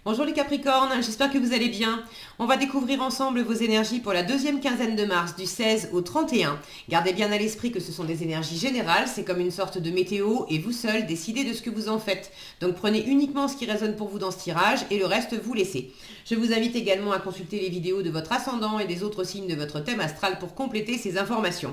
Bonjour les Capricornes, j'espère que vous allez bien. On va découvrir ensemble vos énergies pour la deuxième quinzaine de mars, du 16 au 31. Gardez bien à l'esprit que ce sont des énergies générales, c'est comme une sorte de météo et vous seul décidez de ce que vous en faites. Donc prenez uniquement ce qui résonne pour vous dans ce tirage et le reste vous laissez. Je vous invite également à consulter les vidéos de votre ascendant et des autres signes de votre thème astral pour compléter ces informations.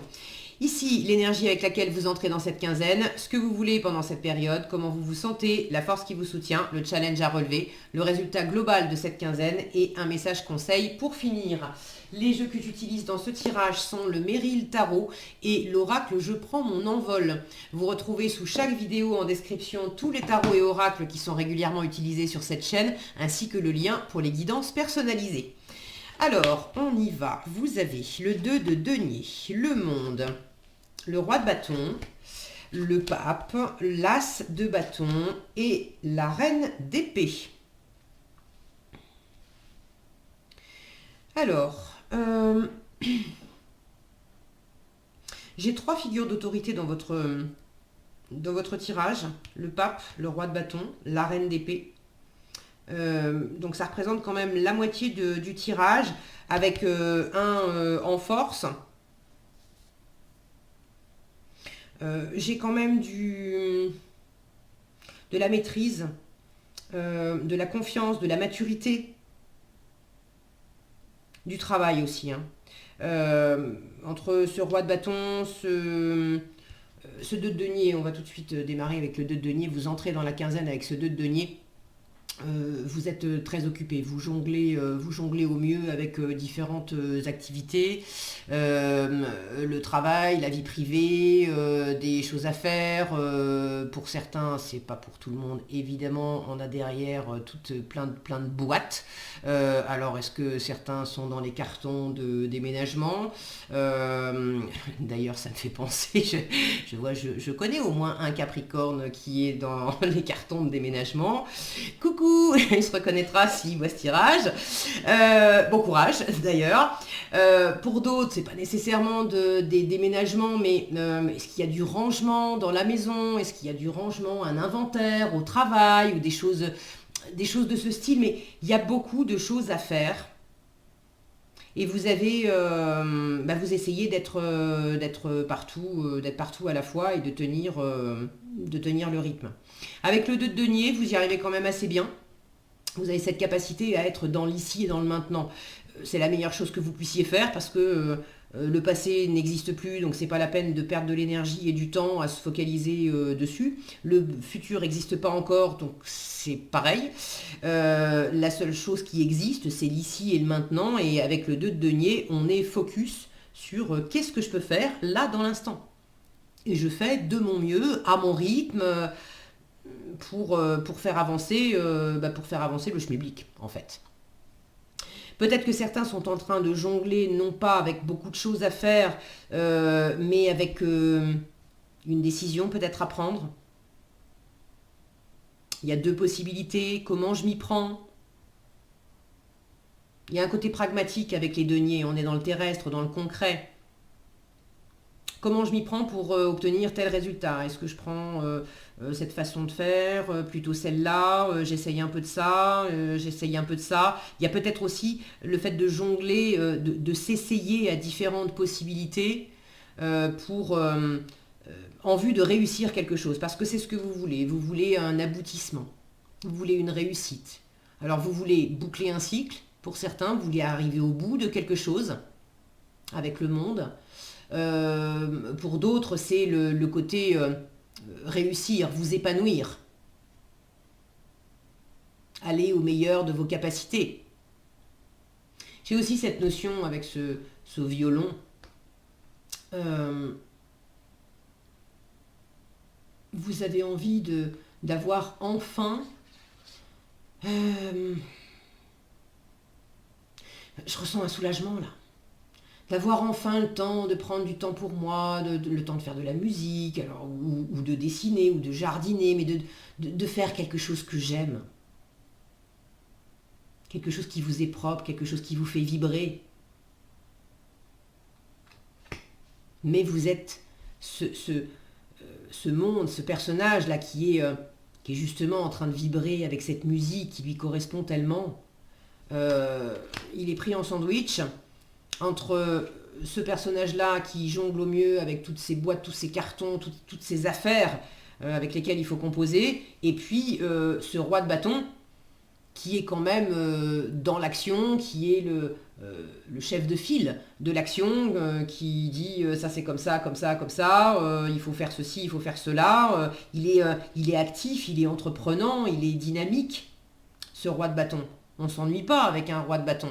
Ici, l'énergie avec laquelle vous entrez dans cette quinzaine, ce que vous voulez pendant cette période, comment vous vous sentez, la force qui vous soutient, le challenge à relever, le résultat global de cette quinzaine et un message conseil pour finir. Les jeux que j'utilise dans ce tirage sont le Merrill Tarot et l'oracle Je prends mon envol. Vous retrouvez sous chaque vidéo en description tous les tarots et oracles qui sont régulièrement utilisés sur cette chaîne, ainsi que le lien pour les guidances personnalisées. Alors, on y va. Vous avez le 2 de denier, le monde, le roi de bâton, le pape, l'as de bâton et la reine d'épée. Alors, j'ai trois figures d'autorité dans votre tirage. Le pape, le roi de bâton, la reine d'épée. Donc ça représente quand même la moitié du tirage avec un en force. J'ai quand même de la maîtrise, de la confiance, de la maturité, du travail aussi. Entre ce roi de bâton, ce 2 de denier, on va tout de suite démarrer avec le 2 de denier. Vous entrez dans la quinzaine avec ce 2 de denier. Vous êtes très occupé, vous jonglez au mieux avec différentes activités, le travail, la vie privée, des choses à faire. Pour certains, c'est pas pour tout le monde, évidemment. On a derrière plein de boîtes. Alors, est-ce que certains sont dans les cartons de déménagement? D'ailleurs, ça me fait penser, je connais au moins un Capricorne qui est dans les cartons de déménagement. Coucou, il se reconnaîtra s'il voit ce tirage. Bon courage d'ailleurs. Pour d'autres, c'est pas nécessairement des déménagements, mais est-ce qu'il y a du rangement dans la maison? Est-ce qu'il y a du rangement, un inventaire au travail ou des choses de ce style? Mais il y a beaucoup de choses à faire. Et vous avez, vous essayez d'être partout à la fois et de tenir le rythme. Avec le 2 de denier, vous y arrivez quand même assez bien. Vous avez cette capacité à être dans l'ici et dans le maintenant. C'est la meilleure chose que vous puissiez faire parce que le passé n'existe plus, donc c'est pas la peine de perdre de l'énergie et du temps à se focaliser dessus. Le futur n'existe pas encore, donc c'est pareil. La seule chose qui existe, c'est l'ici et le maintenant, et avec le 2 de denier, on est focus sur qu'est-ce que je peux faire là dans l'instant. Et je fais de mon mieux, à mon rythme, pour faire avancer le schmilblick, en fait. Peut-être que certains sont en train de jongler, non pas avec beaucoup de choses à faire, mais avec une décision peut-être à prendre. Il y a deux possibilités. Comment je m'y prends? Il y a un côté pragmatique avec les deniers. On est dans le terrestre, dans le concret. Comment je m'y prends pour obtenir tel résultat? Est-ce que je prends cette façon de faire, plutôt celle-là, j'essaye un peu de ça, j'essaye un peu de ça. Il y a peut-être aussi le fait de jongler, de s'essayer à différentes possibilités en vue de réussir quelque chose. Parce que c'est ce que vous voulez. Vous voulez un aboutissement. Vous voulez une réussite. Alors vous voulez boucler un cycle. Pour certains, vous voulez arriver au bout de quelque chose avec le monde. Pour d'autres, c'est le côté réussir, vous épanouir, aller au meilleur de vos capacités. J'ai aussi cette notion avec ce violon. Vous avez envie d'avoir enfin... je ressens un soulagement là. D'avoir enfin le temps de prendre du temps pour moi, le temps de faire de la musique, alors, ou de dessiner, ou de jardiner, mais de faire quelque chose que j'aime. Quelque chose qui vous est propre, quelque chose qui vous fait vibrer. Mais vous êtes ce monde, ce personnage-là qui est qui est justement en train de vibrer avec cette musique qui lui correspond tellement, il est pris en sandwich entre ce personnage-là qui jongle au mieux avec toutes ces boîtes, tous ces cartons, toutes ces affaires avec lesquelles il faut composer, et puis ce roi de bâton qui est quand même dans l'action, qui est le chef de file de l'action, qui dit ça c'est comme ça, comme ça, comme ça, il faut faire ceci, il faut faire cela, il est actif, il est entreprenant, il est dynamique, ce roi de bâton. On ne s'ennuie pas avec un roi de bâton.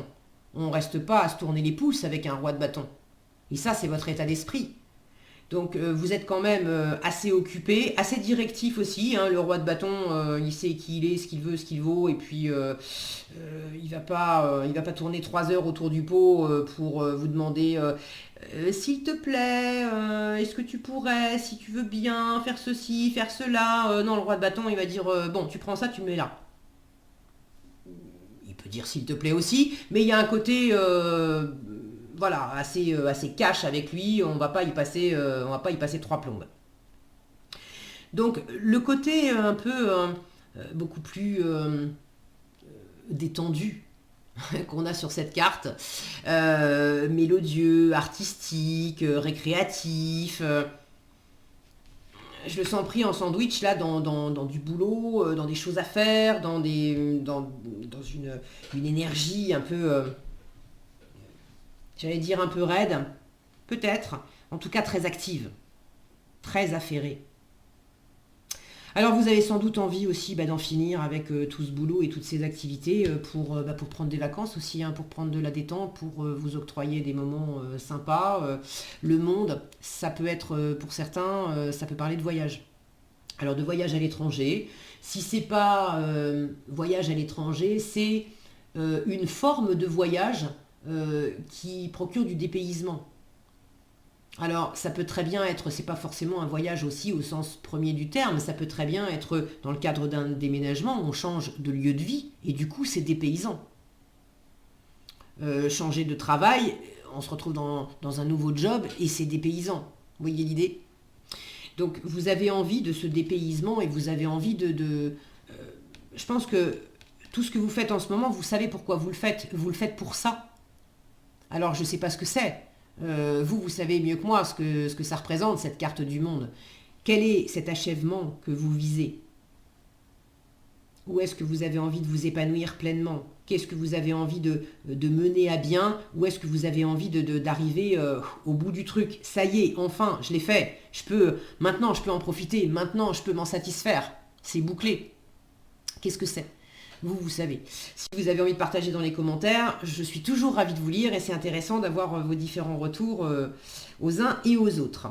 On ne reste pas à se tourner les pouces avec un roi de bâton. Et ça, c'est votre état d'esprit. Donc vous êtes quand même assez occupé, assez directif aussi. Hein, le roi de bâton, il sait qui il est, ce qu'il veut, ce qu'il vaut. Et puis il va pas tourner 3 heures autour du pot pour vous demander s'il te plaît, est-ce que tu pourrais, si tu veux bien, faire ceci, faire cela. Non, le roi de bâton, il va dire bon, tu prends ça, tu me mets là. Il peut dire s'il te plaît aussi, mais il y a un côté voilà, assez cash avec lui, on va pas y passer 3 plombes. Donc le côté un peu beaucoup plus détendu qu'on a sur cette carte, mélodieux, artistique, récréatif, je le sens pris en sandwich là dans du boulot, dans des choses à faire, dans une énergie un peu, j'allais dire un peu raide, peut-être, en tout cas très active, très affairée. Alors vous avez sans doute envie aussi d'en finir avec tout ce boulot et toutes ces activités pour prendre des vacances aussi, hein, pour prendre de la détente, pour vous octroyer des moments sympas. Le monde, ça peut être pour certains, ça peut parler de voyage. Alors de voyage à l'étranger, si c'est pas voyage à l'étranger, c'est une forme de voyage qui procure du dépaysement. Alors, ça peut très bien être, c'est pas forcément un voyage aussi au sens premier du terme, ça peut très bien être dans le cadre d'un déménagement, on change de lieu de vie et du coup c'est dépaysant. Changer de travail, on se retrouve dans un nouveau job et c'est dépaysant. Vous voyez l'idée? Donc vous avez envie de ce dépaysement et vous avez envie je pense que tout ce que vous faites en ce moment, vous savez pourquoi vous le faites pour ça. Alors je ne sais pas ce que c'est. Vous savez mieux que moi ce que ça représente, cette carte du monde. Quel est cet achèvement que vous visez? Où est-ce que vous avez envie de vous épanouir pleinement? Qu'est-ce que vous avez envie de mener à bien? Où est-ce que vous avez envie d'arriver au bout du truc? Ça y est, enfin, je l'ai fait. Maintenant, je peux en profiter. Maintenant, je peux m'en satisfaire. C'est bouclé. Qu'est-ce que c'est? Vous savez. Si vous avez envie de partager dans les commentaires, je suis toujours ravie de vous lire et c'est intéressant d'avoir vos différents retours aux uns et aux autres.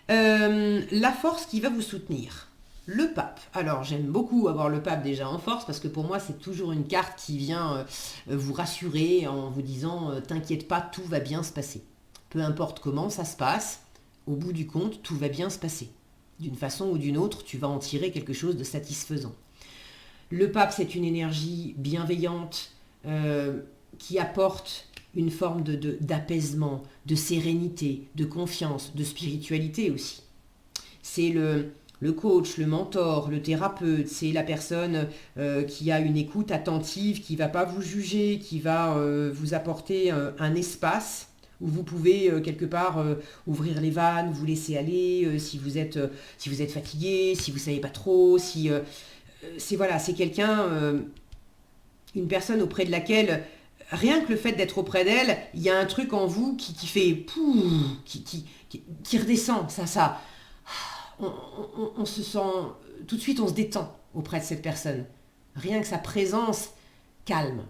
La force qui va vous soutenir. Le pape. Alors j'aime beaucoup avoir le pape déjà en force parce que pour moi c'est toujours une carte qui vient vous rassurer en vous disant t'inquiète pas, tout va bien se passer. Peu importe comment ça se passe, au bout du compte, tout va bien se passer. D'une façon ou d'une autre, tu vas en tirer quelque chose de satisfaisant. Le pape, c'est une énergie bienveillante qui apporte une forme d'apaisement, de sérénité, de confiance, de spiritualité aussi. C'est le coach, le mentor, le thérapeute, c'est la personne qui a une écoute attentive, qui ne va pas vous juger, qui va vous apporter un espace où vous pouvez quelque part ouvrir les vannes, vous laisser aller si vous êtes fatigué, si vous ne savez pas trop, c'est quelqu'un, une personne auprès de laquelle, rien que le fait d'être auprès d'elle, il y a un truc en vous qui fait pouh, qui redescend, ça. On se sent, tout de suite on se détend auprès de cette personne. Rien que sa présence calme.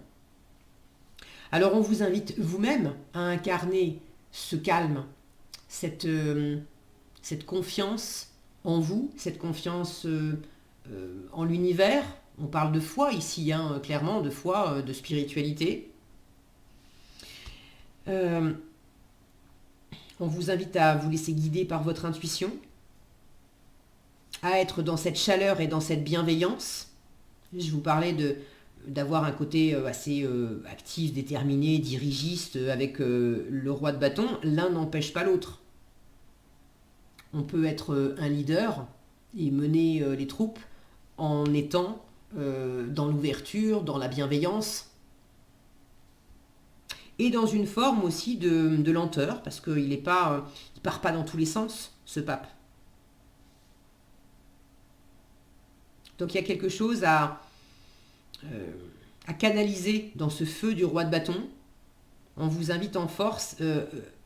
Alors on vous invite vous-même à incarner ce calme, cette confiance en vous, cette confiance en l'univers. On parle de foi ici, hein, clairement, de foi, de spiritualité. On vous invite à vous laisser guider par votre intuition, à être dans cette chaleur et dans cette bienveillance. Je vous parlais d'avoir un côté assez actif, déterminé, dirigiste avec le roi de bâton. L'un n'empêche pas l'autre. On peut être un leader et mener les troupes en étant dans l'ouverture, dans la bienveillance, et dans une forme aussi de lenteur, parce qu'il ne part pas dans tous les sens, ce pape. Donc il y a quelque chose à canaliser dans ce feu du roi de bâton. On vous invite en force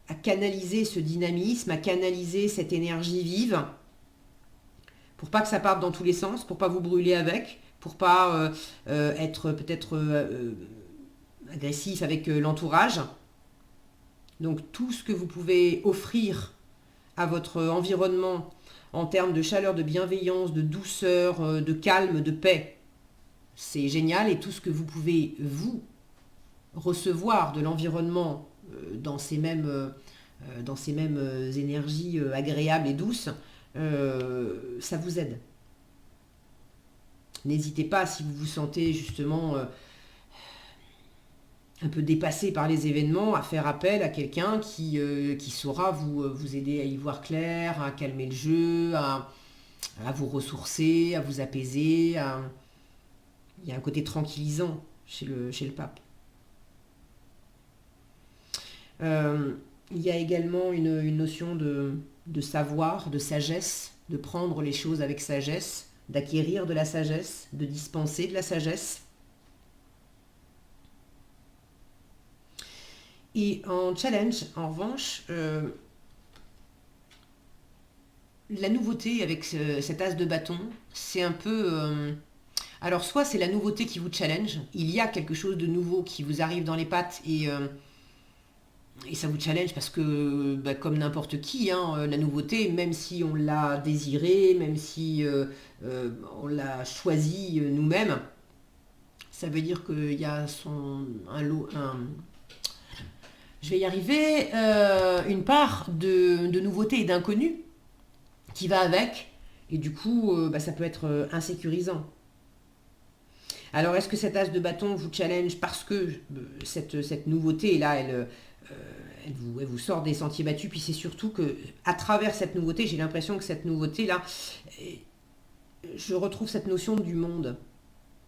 à canaliser ce dynamisme, à canaliser cette énergie vive, pour pas que ça parte dans tous les sens, pour pas vous brûler avec, pour pas être peut-être agressif avec l'entourage. Donc tout ce que vous pouvez offrir à votre environnement en termes de chaleur, de bienveillance, de douceur, de calme, de paix, c'est génial. Et tout ce que vous pouvez, vous, recevoir de l'environnement dans ces mêmes énergies agréables et douces, ça vous aide. N'hésitez pas, si vous vous sentez justement un peu dépassé par les événements, à faire appel à quelqu'un qui saura vous aider à y voir clair, à calmer le jeu, à vous ressourcer, à vous apaiser. Il y a un côté tranquillisant chez le pape. Il y a également une notion de savoir, de sagesse, de prendre les choses avec sagesse, d'acquérir de la sagesse, de dispenser de la sagesse. Et en challenge, en revanche, la nouveauté avec cet as de bâton, c'est un peu... alors soit c'est la nouveauté qui vous challenge, il y a quelque chose de nouveau qui vous arrive dans les pattes et ça vous challenge parce que, comme n'importe qui, la nouveauté, même si on l'a désirée, même si on l'a choisi nous-mêmes, ça veut dire qu'il y a je vais y arriver, une part de nouveauté et d'inconnu qui va avec, et du coup, ça peut être insécurisant. Alors, est-ce que cet as de bâton vous challenge parce que cette nouveauté-là, elle vous sort des sentiers battus, puis c'est surtout que à travers cette nouveauté, j'ai l'impression que cette nouveauté-là, je retrouve cette notion du monde,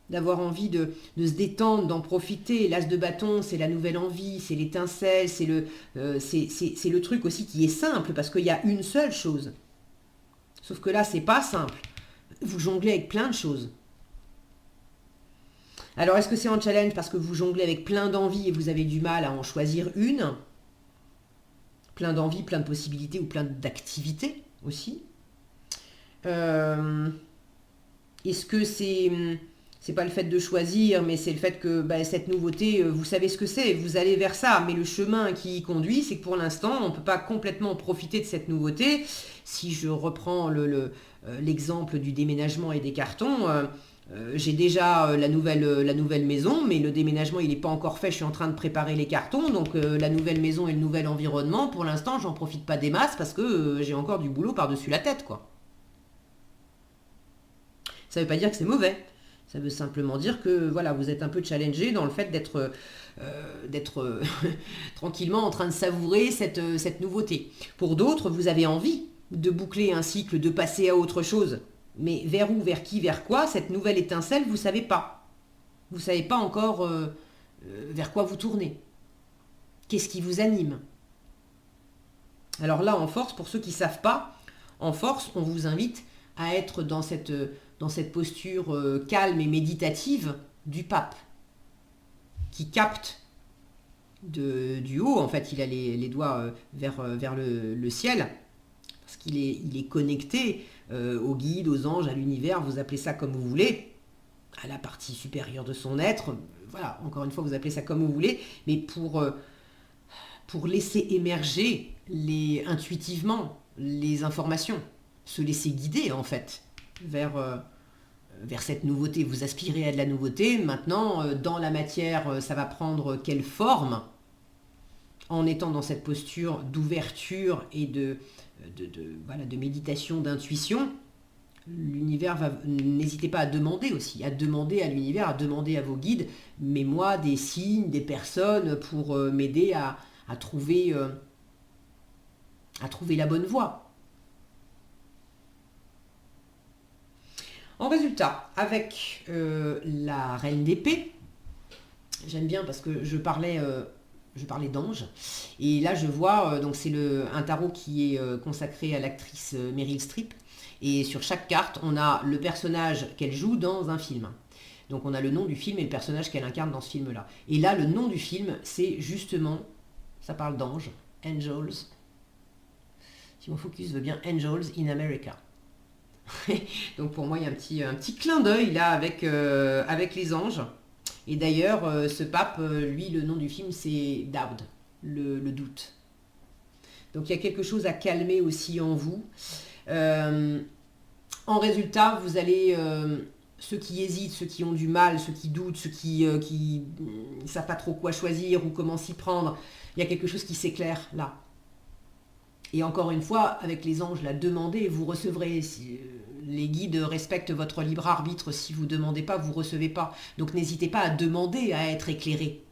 d'avoir envie de se détendre, d'en profiter. L'as de bâton, c'est la nouvelle envie, c'est l'étincelle, c'est le truc aussi qui est simple, parce qu'il y a une seule chose. Sauf que là, c'est pas simple. Vous jonglez avec plein de choses. Alors, est-ce que c'est en challenge parce que vous jonglez avec plein d'envies et vous avez du mal à en choisir une? Plein d'envies, plein de possibilités ou plein d'activités aussi. Est-ce que c'est pas le fait de choisir, mais c'est le fait que cette nouveauté, vous savez ce que c'est, vous allez vers ça, mais le chemin qui y conduit, c'est que pour l'instant, on ne peut pas complètement profiter de cette nouveauté. Si je reprends l'exemple du déménagement et des cartons, j'ai déjà la nouvelle maison, mais le déménagement, il n'est pas encore fait, je suis en train de préparer les cartons, donc la nouvelle maison et le nouvel environnement, pour l'instant, j'en profite pas des masses parce que j'ai encore du boulot par-dessus la tête, quoi. Ça ne veut pas dire que c'est mauvais. Ça veut simplement dire que voilà, vous êtes un peu challengé dans le fait d'être tranquillement en train de savourer cette nouveauté. Pour d'autres, vous avez envie de boucler un cycle, de passer à autre chose. Mais vers où, vers qui, vers quoi, cette nouvelle étincelle, vous ne savez pas. Vous ne savez pas encore vers quoi vous tournez. Qu'est-ce qui vous anime? Alors là, en force, pour ceux qui ne savent pas, en force, on vous invite à être dans cette posture calme et méditative du pape, qui capte du haut, en fait, il a les doigts vers le ciel, parce qu'il est connecté aux guides, aux anges, à l'univers, vous appelez ça comme vous voulez, à la partie supérieure de son être, voilà, encore une fois, vous appelez ça comme vous voulez, mais pour laisser émerger intuitivement les informations, se laisser guider, en fait, vers cette nouveauté. Vous aspirez à de la nouveauté. Maintenant, dans la matière, ça va prendre quelle forme? En étant dans cette posture d'ouverture et de méditation, d'intuition, l'univers va... N'hésitez pas à demander aussi, à demander à l'univers, à demander à vos guides, mets-moi des signes, des personnes pour m'aider à trouver la bonne voie. En résultat, avec la reine d'épée, j'aime bien parce que je parlais d'ange, et là je vois, donc c'est un tarot qui est consacré à l'actrice Meryl Streep, et sur chaque carte, on a le personnage qu'elle joue dans un film. Donc on a le nom du film et le personnage qu'elle incarne dans ce film-là. Et là, le nom du film, c'est justement, ça parle d'anges, Angels. Si mon focus veut bien, Angels in America. Donc pour moi, il y a un petit clin d'œil là avec les anges. Et d'ailleurs, ce pape, lui, le nom du film, c'est Doubt, le doute. Donc il y a quelque chose à calmer aussi en vous. En résultat, vous allez, ceux qui hésitent, ceux qui ont du mal, ceux qui doutent, ceux qui ne savent pas trop quoi choisir ou comment s'y prendre, il y a quelque chose qui s'éclaire là. Et encore une fois, avec les anges, la demandez, vous recevrez. Si les guides respectent votre libre arbitre, si vous ne demandez pas, vous ne recevez pas. Donc n'hésitez pas à demander à être éclairé.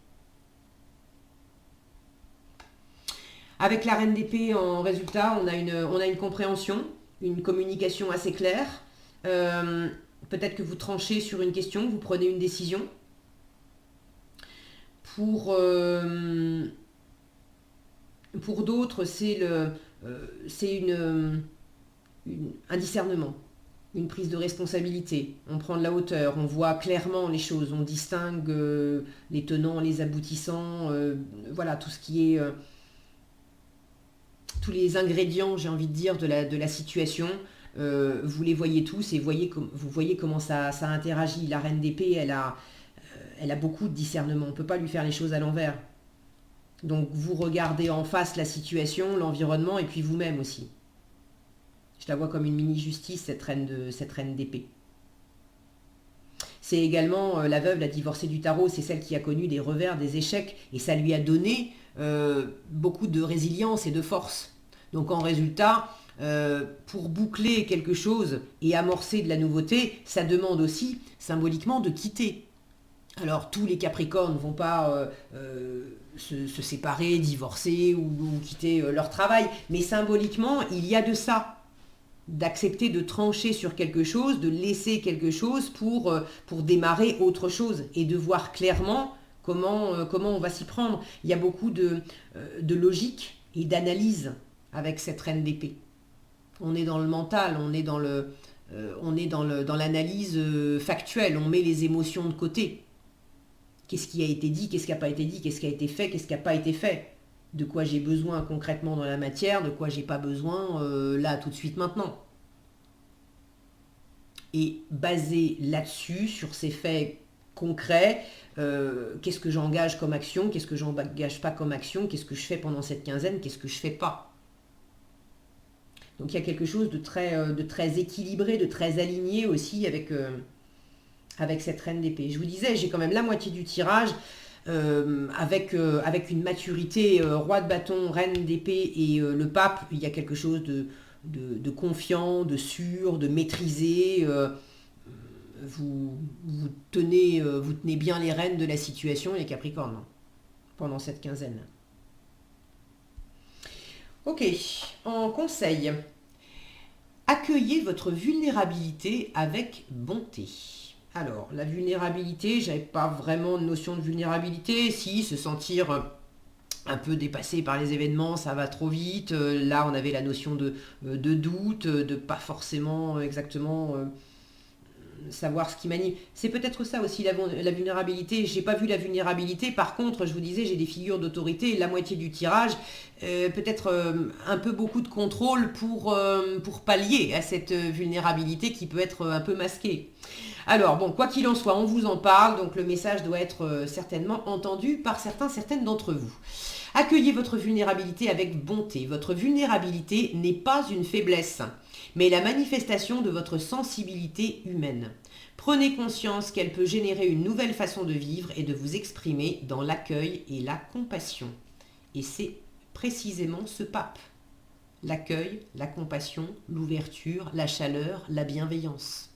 Avec la reine d'épée, en résultat, on a une compréhension, une communication assez claire. Peut-être que vous tranchez sur une question, vous prenez une décision. Pour d'autres, c'est un discernement, une prise de responsabilité. On prend de la hauteur, on voit clairement les choses, on distingue les tenants, les aboutissants, voilà, tout ce qui est... tous les ingrédients, j'ai envie de dire, de la situation. Vous les voyez tous et vous voyez comment ça interagit. La reine d'épée, elle a beaucoup de discernement. On ne peut pas lui faire les choses à l'envers. Donc vous regardez en face la situation, l'environnement et puis vous-même aussi. Je la vois comme une mini-justice, cette reine d'épée. C'est également la veuve, la divorcée du tarot, c'est celle qui a connu des revers, des échecs, et ça lui a donné beaucoup de résilience et de force. Donc en résultat, pour boucler quelque chose et amorcer de la nouveauté, ça demande aussi symboliquement de quitter. Alors tous les Capricornes ne vont pas se séparer, divorcer ou quitter leur travail, mais symboliquement, il y a de ça. D'accepter de trancher sur quelque chose, de laisser quelque chose pour démarrer autre chose et de voir clairement comment on va s'y prendre. Il y a beaucoup de logique et d'analyse avec cette reine d'épée. On est dans le mental, on est dans l'analyse factuelle, on met les émotions de côté. Qu'est-ce qui a été dit, qu'est-ce qui n'a pas été dit, qu'est-ce qui a été fait, qu'est-ce qui n'a pas été fait. De quoi j'ai besoin concrètement dans la matière, de quoi j'ai pas besoin là, tout de suite, maintenant. Et basé là-dessus, sur ces faits concrets, qu'est-ce que j'engage comme action, qu'est-ce que j'engage pas comme action, qu'est-ce que je fais pendant cette quinzaine, qu'est-ce que je fais pas. Donc il y a quelque chose de très équilibré, de très aligné aussi avec cette reine d'épée. Je vous disais, j'ai quand même la moitié du tirage, avec une maturité, roi de bâton, reine d'épée et le pape. Il y a quelque chose de confiant, de sûr, de maîtrisé. Vous tenez bien les rênes de la situation, les Capricornes, pendant cette quinzaine. Ok, en conseil, accueillez votre vulnérabilité avec bonté. Alors, la vulnérabilité, j'avais pas vraiment de notion de vulnérabilité. Si, se sentir un peu dépassé par les événements, ça va trop vite. Là, on avait la notion de doute, de pas forcément exactement savoir ce qui m'anime. C'est peut-être ça aussi, la vulnérabilité. J'ai pas vu la vulnérabilité. Par contre, je vous disais, j'ai des figures d'autorité, la moitié du tirage. Peut-être un peu beaucoup de contrôle pour pallier à cette vulnérabilité qui peut être un peu masquée. Alors, bon, quoi qu'il en soit, on vous en parle, donc le message doit être certainement entendu par certaines d'entre vous. Accueillez votre vulnérabilité avec bonté. Votre vulnérabilité n'est pas une faiblesse, mais la manifestation de votre sensibilité humaine. Prenez conscience qu'elle peut générer une nouvelle façon de vivre et de vous exprimer dans l'accueil et la compassion. Et c'est précisément ce pape. L'accueil, la compassion, l'ouverture, la chaleur, la bienveillance.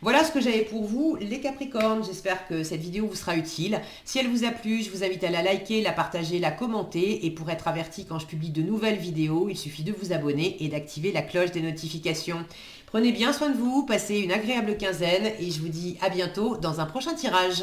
Voilà ce que j'avais pour vous, les Capricornes. J'espère que cette vidéo vous sera utile. Si elle vous a plu, je vous invite à la liker, la partager, la commenter. Et pour être averti quand je publie de nouvelles vidéos, il suffit de vous abonner et d'activer la cloche des notifications. Prenez bien soin de vous, passez une agréable quinzaine et je vous dis à bientôt dans un prochain tirage.